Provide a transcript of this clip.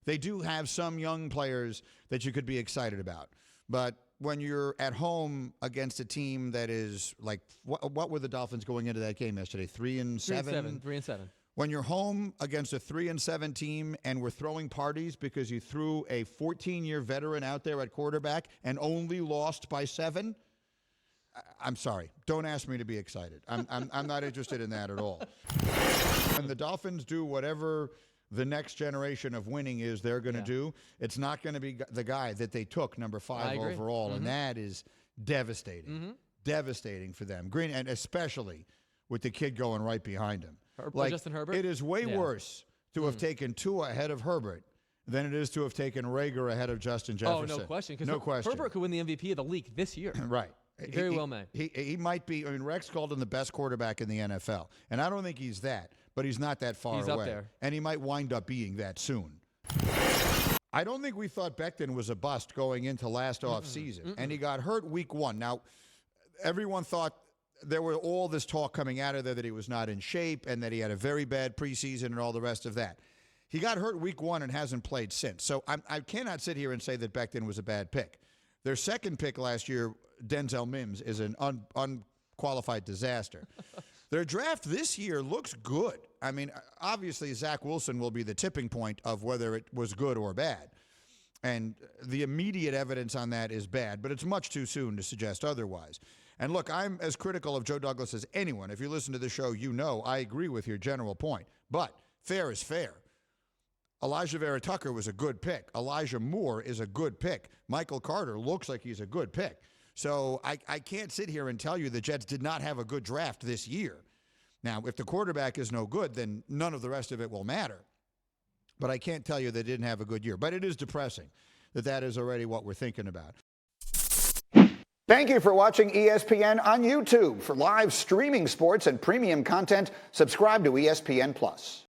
They do have some young players that you could be excited about. But when you're at home against a team that is like, what were the Dolphins going into that game yesterday? 3-7? 3-7. When you're home against a 3-7 team and we're throwing parties because you threw a 14-year veteran out there at quarterback and only lost by 7, I'm sorry. Don't ask me to be excited. I'm not interested in that at all. When the Dolphins do whatever the next generation of winning is they're going to do, it's not going to be the guy that they took number 5 overall, and that is devastating. Devastating for them. Greeny, and especially with the kid going right behind him. Justin Herbert? It is way worse to have taken Tua ahead of Herbert than it is to have taken Rager ahead of Justin Jefferson. Oh, no question. No question. Herbert could win the MVP of the league this year. Right. He very well may. He might be. I mean, Rex called him the best quarterback in the NFL, and I don't think he's that, but he's not that far away. He's up there. And he might wind up being that soon. I don't think we thought Becton was a bust going into last offseason, and he got hurt week 1. Now, everyone thought there were all this talk coming out of there that he was not in shape and that he had a very bad preseason and all the rest of that. He got hurt week 1 and hasn't played since. So I cannot sit here and say that Becton was a bad pick. Their second pick last year, Denzel Mims, is an unqualified disaster. Their draft this year looks good. I mean, obviously, Zach Wilson will be the tipping point of whether it was good or bad. And the immediate evidence on that is bad, but it's much too soon to suggest otherwise. And look, I'm as critical of Joe Douglas as anyone. If you listen to the show, you know I agree with your general point. But fair is fair. Elijah Vera Tucker was a good pick. Elijah Moore is a good pick. Michael Carter looks like he's a good pick. So I can't sit here and tell you the Jets did not have a good draft this year. Now, if the quarterback is no good, then none of the rest of it will matter. But I can't tell you they didn't have a good year. But it is depressing that that is already what we're thinking about. Thank you for watching ESPN on YouTube. For live streaming sports and premium content, subscribe to ESPN+.